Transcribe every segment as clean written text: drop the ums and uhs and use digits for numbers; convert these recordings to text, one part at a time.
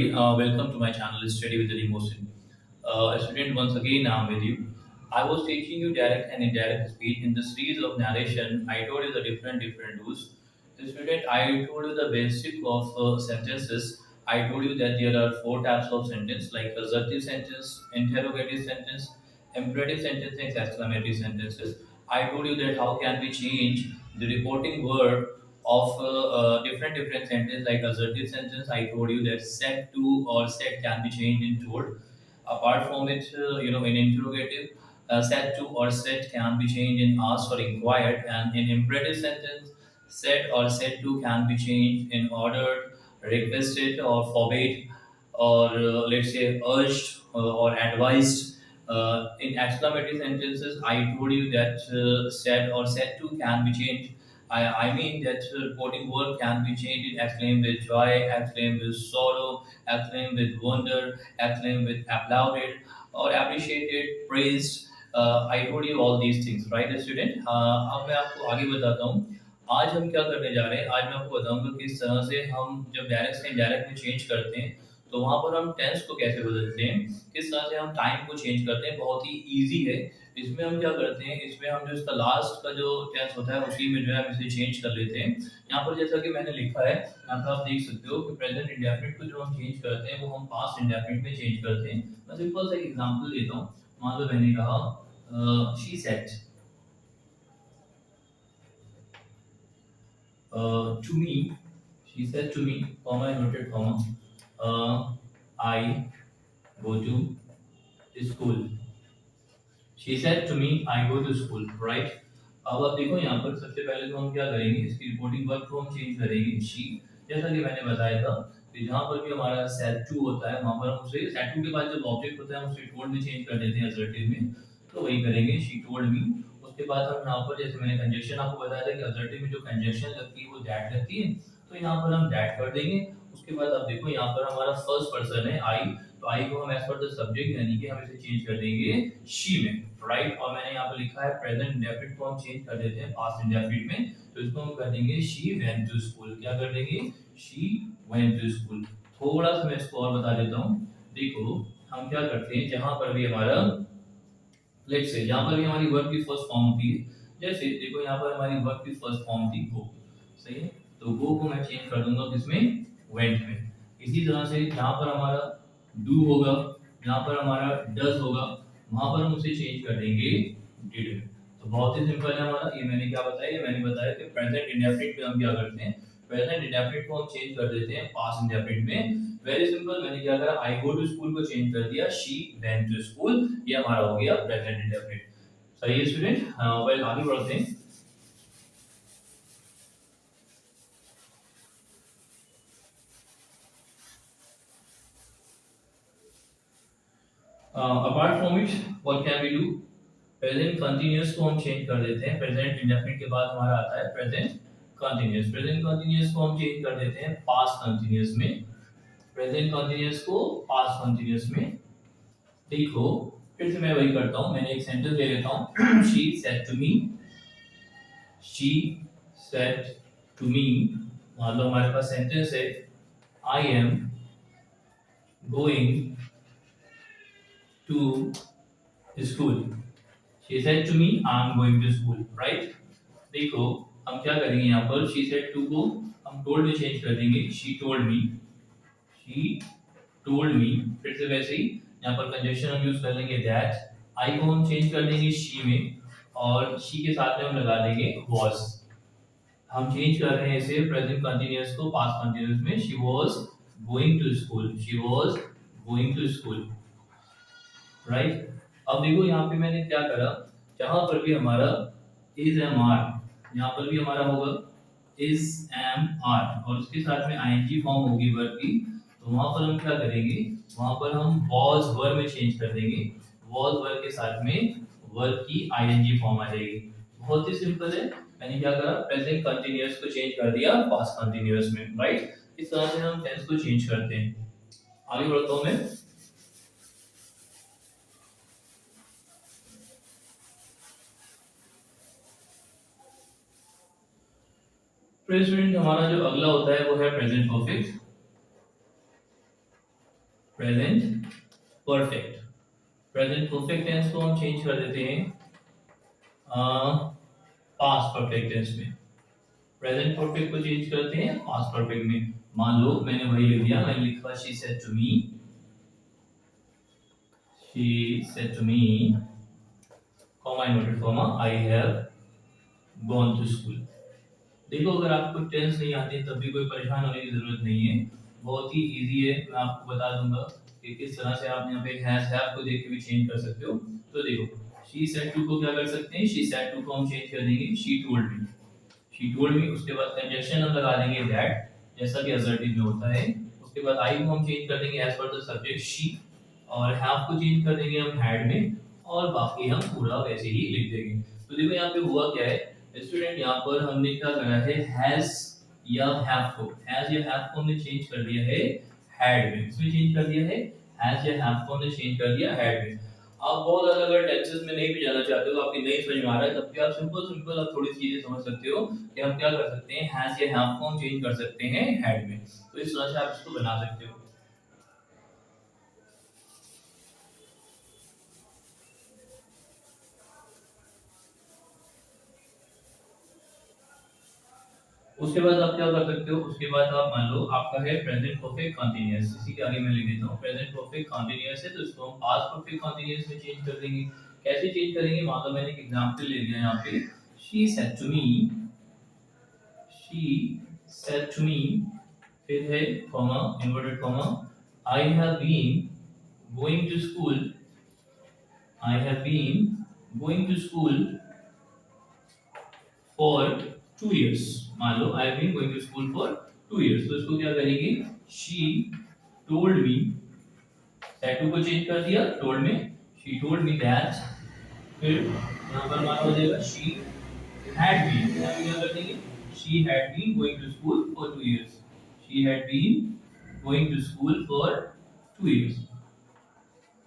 everybody. Welcome to my channel Study with the Emotion. Student, once again, I'm with you. I was teaching you direct and indirect speech in the series of narration. I told you the different rules. Student, I told you the basic of sentences. I told you that there are four types of sentence, like assertive sentence, interrogative sentence, imperative sentence, and exclamatory sentences. I told you that how can we change the reporting word of different sentences, like assertive sentence. I told you that set to or set can be changed in told. Apart from it, in interrogative, set to or set can be changed in asked or inquired, and in imperative sentence, set or set to can be changed in ordered, requested, or forbade, or let's say urged or advised. In exclamatory sentences, I told you that said or said to can be changed. I mean that reporting word can be changed in exclaim with joy, exclaim with sorrow, exclaim with wonder, exclaim with applauded or appreciated, praised. I told you all these things, right, student? अब मैं आपको आगे बताता हूँ। आज हम क्या करने जा रहे हैं? आज मैं आपको बताऊंगा किस तरह से हम जब डायरेक्ट से इनडायरेक्ट में चेंज करते हैं, तो वहाँ पर हम टेंस को कैसे बदलते हैं, किस तरह से हम टाइम को चेंज करते हैं। बहुत ही ईज़ी है। इसमें हम क्या करते हैं, इसमें हम जो इसका लास्ट का जो टेंस होता है उसी में जो है हम इसे चेंज कर लेते हैं। यहाँ पर जैसा कि मैंने लिखा है, यहाँ पर आप देख सकते हो कि प्रेजेंट इंडेफिनिट को जो हम चेंज करते हैं वो हम पास्ट इंडेफिनिट में चेंज करते हैं। मैं सिंपल सा एक एग्जांपल देता हूँ। मान लो मैंने कहा she said to me, she said to me, comma inverted comma, I go to school. She said to me, I go to school, right? अब आप देखो यहाँ पर सबसे पहले तो हम क्या करेंगे, इसकी रिपोर्टिंग वर्ब को हम चेंज करेंगे शी। जैसा कि मैंने बताया था कि जहाँ पर भी हमारा सेट टू होता है वहाँ पर हम उसे सेट टू के बाद जब ऑब्जेक्ट होता है हम उसे टोल्ड में चेंज कर देते हैं असर्टिव में, तो वही करेंगे शी टोल्ड मी। उसके बाद हम यहाँ पर जैसे मैंने कंजक्शन आपको बताया था कि असर्टिव में जो कंजक्शन लगती है वो दैट लगती है, तो यहाँ पर हम दैट कर देंगे। उसके बाद आप देखो यहाँ पर हमारा फर्स्ट पर्सन है आई, तो आई को हम एज पर द सब्जेक्ट यानी कि हम इसे चेंज कर देंगे शी में, राइट। और मैंने यहाँ पर लिखा है प्रेजेंट इंडेफिनिट को हम चेंज कर देते हैं पास्ट इंडेफिनिट में, तो इसको हम कर देंगे शी वेंट टू स्कूल। क्या कर देंगे? She went to school. थोड़ा सा मैं इसको और बता देता हूँ। देखो हम क्या करते हैं, जहां पर भी हमारा लेट्स से यहाँ पर भी हमारी वर्ब की फर्स्ट फॉर्म होती है, जैसे देखो यहाँ पर हमारी वर्ब की फर्स्ट फॉर्म थी गो, सही है, तो गो को मैं चेंज कर दूंगा किसमें? वेंट में। इसी तरह से जहाँ पर हमारा डू होगा, जहाँ पर हमारा डज होगा, वहां पर हम उसे चेंज कर देंगे डिड में। तो बहुत ही सिंपल है हमारा। ये मैंने क्या बताया, ये मैंने बताया कि प्रेजेंट इंडेफिनिट में हम क्या करते हैं, प्रेजेंट इंडेफिनिट को हम चेंज कर देते हैं पास्ट इंडेफिनिट में। वेरी सिंपल, मैंने क्या करा, आई गो टू स्कूल को चेंज कर दिया शी वेंट टू स्कूल, ये हमारा हो गया प्रेजेंट इंडेफिनिट। सही है स्टूडेंट? वेल आगे बढ़ते हैं। Apart from it what can we do? Present continuous को हम चेंज कर देते हैं। प्रेजेंट इंडेफिनिट के बाद हमारा आता है प्रेजेंट कंटीन्यूअस। प्रेजेंट कंटीन्यूअस को हम चेंज कर देते हैं पास्ट कंटीन्यूअस में। प्रेजेंट कंटीन्यूअस को पास्ट कंटीन्यूअस में। देखो फिर से मैं वही करता हूँ, मैंने एक सेंटेंस ले लेता हूँ। She said to me, she said to me, मान लो हमारे पास सेंटेंस है I am going to school. She said to me I am going to school, right. देखो हम क्या करेंगे, यहाँ पर शी सेड टू को हम टोल्ड में चेंज कर देंगे she told me, she told मी। फिर से वैसे ही यहाँ पर कंजक्शन हम यूज कर लेंगे दैट, आई को हम चेंज कर देंगे शी में, और शी के साथ में हम लगा देंगे वाज। हम चेंज कर रहे हैं इसे प्रेजेंट कंटीन्यूअस को पास्ट कंटीन्यूअस में। She was going to school, she was going to school, right. अब देखो यहाँ पे मैंने क्या करा, जहां पर भी हमारा इज एम आर, यहाँ पर भी हमारा होगा इज एम आर, और उसके साथ में आईएनजी फॉर्म होगी वर्ब की, तो वहां पर हम क्या करेंगे, वहां पर हम was वर्ब में चेंज कर देंगे। was वर्ब के साथ में वर्ब की आईएनजी फॉर्म आ जाएगी। बहुत ही सिंपल है। मैंने क्या करा, प्रेजेंट कंटीन्यूअस को चेंज कर दिया पास्ट कंटीन्यूअस में, राइट। इस तरह से हम टेंस को चेंज करते हैं। आगे बढ़ता हूं मैं। स्टूडेंट हमारा जो अगला होता है वो है present perfect. Present perfect. Present perfect tense को हम चेंज कर देते हैं पास्ट परफेक्ट टेंस में। प्रेजेंट परफेक्ट को चेंज करते हैं पास्ट परफेक्ट में। मान लो मैंने वही लिख दिया, मैंने लिखा she said to me, she said to me, comma inverted comma, I have gone to school. देखो अगर आपको टेंस नहीं आती तब भी कोई परेशान होने की जरूरत नहीं है, बहुत ही इजी है। मैं आपको बता दूंगा कि किस तरह से आप यहाँ पे हैज हैव को देख के भी चेंज कर सकते हो। तो देखो शी सेड टू को क्या कर सकते हैं, शी सेड टू को हम चेंज कर देंगे she told me, she told मी। उसके बाद कंजक्शन हम लगा देंगे दैट, जैसा कि असर्टिव में होता है। उसके बाद आई को हम चेंज कर देंगे एज पर द सब्जेक्ट शी, और हैव को चेंज कर देंगे हम हैड में, और बाकी हम पूरा वैसे ही लिख देंगे। तो देखो यहाँ पे हुआ क्या है स्टूडेंट, यहाँ पर हमने क्या करा है, हैज या हैव को, हैज या हैव को हमने चेंज कर दिया है हैड में। इसमें चेंज कर दिया है हैज या हैव को हमने चेंज कर दिया हैड में। आप बहुत अलग अलग टेंसेस में नहीं भी जाना चाहते हो, आपकी नहीं समझ में आ रहा है, तब भी आप सिंपल सिंपल आप थोड़ी सी चीजें समझ सकते हो कि हम क्या कर सकते हैं, हैज या हैव को हम चेंज कर सकते हैं हैड में। तो इस तरह से आप इसको बना सकते हो। उसके बाद आप क्या कर सकते हो, उसके बाद आप मान लो आपका है प्रेजेंट परफेक्ट कंटीन्यूअस, इसी के आगे मैं लिख देता हूँ प्रेजेंट परफेक्ट कंटीन्यूअस है, तो इसको हम पास्ट परफेक्ट कंटीन्यूअस में चेंज कर देंगे। कैसे चेंज करेंगे, मान लो मैंने एक एग्जांपल ले लिया यहाँ पे, she said to me, she said to me, फिर है comma inverted comma, I have been going to school, I have been going to school for 2 years। मान लो I have been going to school for 2 years, तो इसको क्या करेंगे, she told me, to को change कर दिया टोल्ड में, शी टोल्ड मी दैट, फिर यहाँ पर मान हो जाएगा शी हैड बीन, यहाँ पे क्या कर देंगे, she had been going to school for 2 years, she had been going to school for 2 years,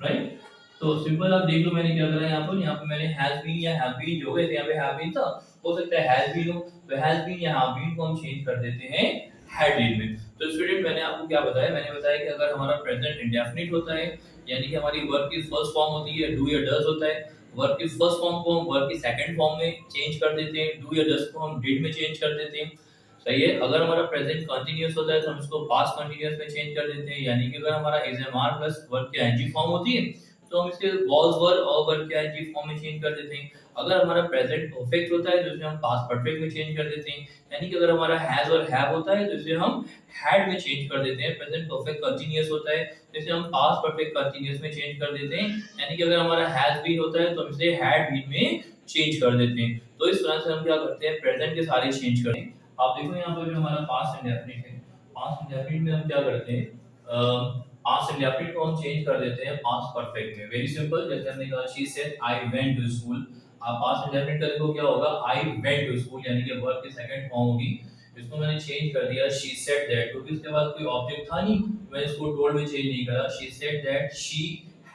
right. तो सिंपल आप देख लो मैंने क्या करा यहाँ पर मैंने हैज बीन या हैव बीन जो है यहाँ पे हैव बीन था, हो सकता है हैज बीन हो, तो हैज बीन या हैव बीन को हम चेंज कर देते हैं हैड बीन में। तो स्टूडेंट मैंने आपको क्या बताया, मैंने बताया कि अगर हमारा प्रेजेंट इंडेफिनिट होता है, यानी कि हमारी वर्ब की फर्स्ट फॉर्म होती है डू या डज होता है, वर्ब की फर्स्ट फॉर्म को हम वर्ब की सेकंड फॉर्म में चेंज कर देते हैं, डू या डज को हम डिड में चेंज कर देते हैं, सही है। अगर हमारा प्रेजेंट कंटीन्यूअस होता है तो हम इसको पास्ट कंटीन्यूअस में चेंज कर देते हैं, यानी कि अगर हमारा is am are plus verb की आईएनजी फॉर्म होती है तो हम इसके वाज वर और वर्ब के आईएनजी फॉर्म में चेंज कर देते हैं। अगर हमारा प्रेजेंट परफेक्ट होता है तो इसे हम पास्ट परफेक्ट में चेंज कर देते हैं, यानी कि अगर हमारा हैज और हैव होता है तो इसे हम हैड में चेंज कर देते हैं। प्रेजेंट परफेक्ट कंटीन्यूअस होता है तो इसे हम पास्ट परफेक्ट कंटीन्यूअस में चेंज कर देते हैं, यानी कि अगर हमारा हैज बीन होता है तो हम इसे हैड बीन में चेंज कर देते हैं। तो इस तरह से हम क्या करते हैं, प्रेजेंट के सारे चेंज करते हैं। आप देखो यहाँ पर जो हमारा पास्ट इंडेफिनिट है, पास्ट इंडेफिनिट में हम क्या करते हैं, पास्ट इंडेफिनिट को हम चेंज कर देते हैं पास्ट परफेक्ट में। वेरी सिंपल, जैसे हमने कहा she said I went to school, आप पास्ट इंडेफिनिट का देखो क्या होगा, आई वेंट टू स्कूल, यानी कि वर्ब की सेकंड फॉर्म होगी। इसको मैंने चेंज कर दिया शी सेड दैट, क्योंकि इसके बाद कोई ऑब्जेक्ट था नहीं, मैं इसको टोल्ड में चेंज नहीं करा। She said that she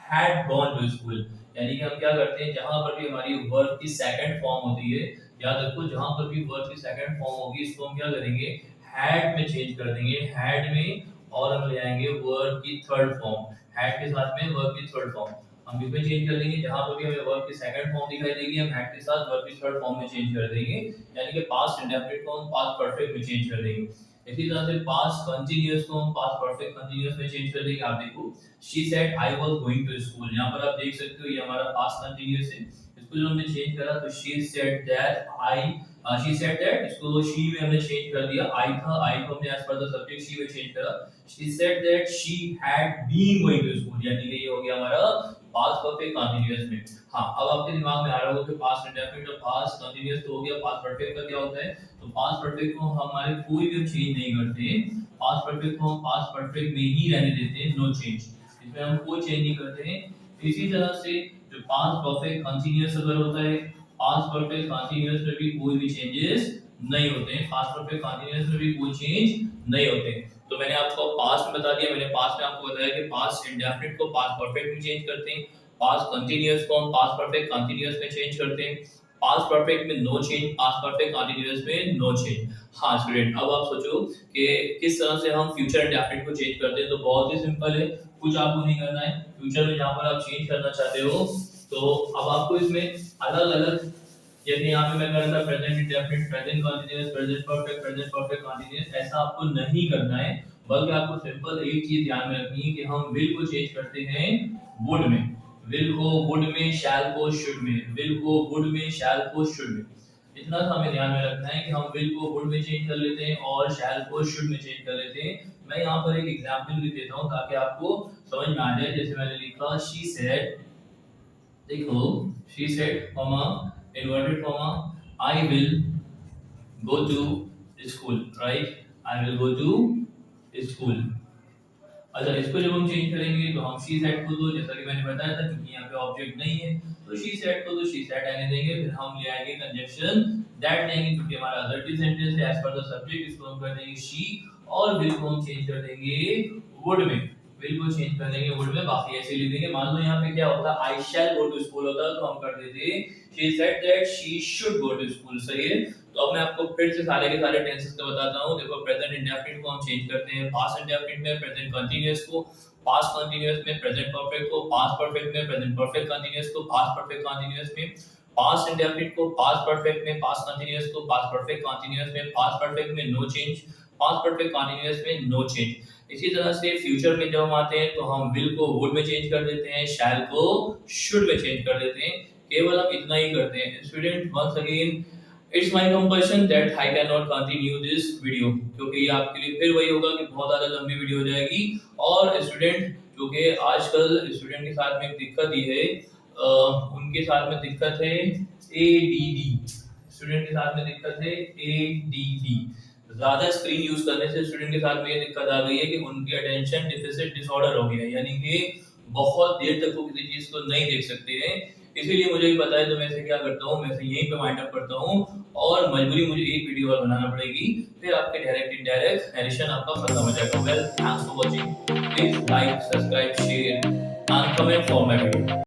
had gone to school, यानी कि हम क्या करते हैं, जहां पर भी हमारी वर्ब की सेकंड फॉर्म होती है, याद रखो जहां पर भी वर्ब की सेकंड फॉर्म होगी इसको हम क्या करेंगे, हैड में चेंज कर देंगे, हैड में, और हम ले आएंगे वर्ब की थर्ड फॉर्म, हैड के साथ में वर्ब की थर्ड फॉर्म हम इसमें चेंज कर देंगे। जहां पर भी हमें वर्ब की सेकंड फॉर्म दिखाई देगी हम हैड के साथ वर्ब की थर्ड फॉर्म में चेंज कर देंगे, यानी कि पास्ट इंडेफिनिट को हम पास्ट परफेक्ट में चेंज कर देंगे। इसी तरह से पास्ट कंटीन्यूअस को हम पास्ट परफेक्ट कंटीन्यूअस में चेंज कर देंगे। आप देखो she said I was going to school, यहां पर आप देख सकते हो ये हमारा पास्ट कंटीन्यूअस है, इसको जो हमने चेंज करा तो she said that I, she said that, इसको शी में हमने चेंज कर दिया, आई था, आई को हमने एज पर द सब्जेक्ट शी में चेंज करा। She said that she had been going to school, यानी कि ये हो गया हमारा पास्ट परफेक्ट कंटीन्यूअस में। हां, अब आपके दिमाग में आ रहा होगा कि पास्ट इंडेफिनिट और पास्ट कंटीन्यूअस तो हो गया, पास्ट परफेक्ट का क्या होता है, तो पास्ट परफेक्ट को हमारे कोई भी चेंज नहीं करते, पास्ट परफेक्ट को हम पास्ट परफेक्ट में ही रहने देते हैं, नो चेंज, इसमें हम कोई चेंज नहीं करते हैं। इसी तरह से जो पास्ट परफेक्ट कंटीन्यूअस अगर होता है, पास्ट परफेक्ट कंटीन्यूअस में भी कोई भी चेंजेस नहीं होते हैं, पास्ट परफेक्ट कंटीन्यूअस में भी कोई चेंज नहीं होते। तो मैंने आपको पास्ट में बता दिया, मैंने पास्ट में आपको बताया कि पास्ट इंडेफिनिट को पास्ट परफेक्ट में चेंज करते हैं, पास्ट कंटीन्यूअस को हम पास्ट परफेक्ट कंटीन्यूअस में चेंज करते हैं, पास्ट परफेक्ट में no change, past perfect continuous में नो चेंज। हाँ स्टूडेंट, अब आप सोचो कि किस तरह से हम फ्यूचर इंडेफिनिट को चेंज करते हैं। तो बहुत ही सिंपल है, कुछ आपको नहीं करना है। फ्यूचर में जहां पर आप चेंज करना चाहते हो तो अब आपको इसमें अलग अलग, जैसे यहाँ पे मैं कर रहा था present indefinite, present continuous, present perfect continuous, ऐसा आपको नहीं करना है। बल्कि आपको सिंपल एक चीज ध्यान में रखनी है कि हम विल को चेंज करते हैं वुड में, विल को वुड में, शैल को शुड में, विल को वुड में, शैल को शुड में। इतना सा हमें ध्यान में रखना है कि हम विल को वुड में चेंज कर लेते हैं और शैल को शुड में चेंज कर लेते हैं। मैं यहाँ पर एक एग्जांपल भी देता हूँ ताकि आपको समझ में आ जाए। जैसे मैंने लिखा शी सेड, देखो she said comma inverted comma I will go to school, right? I will go to school। अच्छा, इसको जब हम चेंज करेंगे तो हम शी सेड को, तो जैसा कि मैंने बताया था क्योंकि यहाँ पे ऑब्जेक्ट नहीं है तो शी सेड को तो शी सेड आने देंगे। फिर हम ले आएंगे कंजंक्शन दैट लेंगे क्योंकि हमारा असर्टिव सेंटेंस है एज पर द सब्जेक्ट। इसको हम कर देंगे शी और विल को हम चेंज कर देंगे वुड में, विल को चेंज कर देंगे वुड में। बाकी ऐसे लिख देंगे। मान लो यहाँ पे क्या होता, आई शैल गो टू स्कूल होता तो हम कर देते she said that she should go to school. सही है। तो अब मैं आपको फिर से सारे के सारे टेंसेस का बताता हूँ। देखो प्रेजेंट इंडेफिनिट को हम चेंज करते हैं पास्ट इंडेफिनिट में, प्रेजेंट कंटीन्यूअस को पास्ट कंटीन्यूअस में, प्रेजेंट परफेक्ट को पास्ट परफेक्ट में, प्रेजेंट परफेक्ट कंटीन्यूअस को पास्ट परफेक्ट कंटीन्यूअस में, पास्ट इंडेफिनिट को पास्ट परफेक्ट में, पास्ट कंटीन्यूअस को पास्ट परफेक्ट कंटीन्यूअस में, पास्ट परफेक्ट में no change, past perfect continuous में नो चेंज। इसी तरह से फ्यूचर में जब हम आते हैं तो हम विल को वुड में चेंज कर देते हैं, शैल को शुड में चेंज कर देते हैं। केवल हम इतना ही करते हैं। Student once again it's my compulsion that I can not continue this video, क्योंकि ये आपके लिए फिर वही होगा कि बहुत ज्यादा लंबी वीडियो हो जाएगी। और स्टूडेंट, क्योंकि आजकल स्टूडेंट के साथ में एक दिक्कत ये है, उनके साथ में दिक्कत है एडीडी, स्टूडेंट के साथ में दिक्कत है एडीडी। ज्यादा स्क्रीन यूज करने से स्टूडेंट के साथ में ये दिक्कत आ गई है कि उनकी अटेंशन डिफिसिट डिसऑर्डर हो गया है, यानी कि बहुत देर तक वो किसी चीज को नहीं देख सकते हैं। इसीलिए मुझे भी पता है तो मैं इसे क्या करता हूँ, मैं इसे यहीं पे वाइंड अप करता हूँ और मजबूरी मुझे एक वीडियो और बनाना पड़ेगी, फिर आपके डायरेक्ट इनडायरेक्ट नरेशन आपका खत्म हो जाएगा। Well, thanks for watching. Please like, subscribe, share and comment for my video.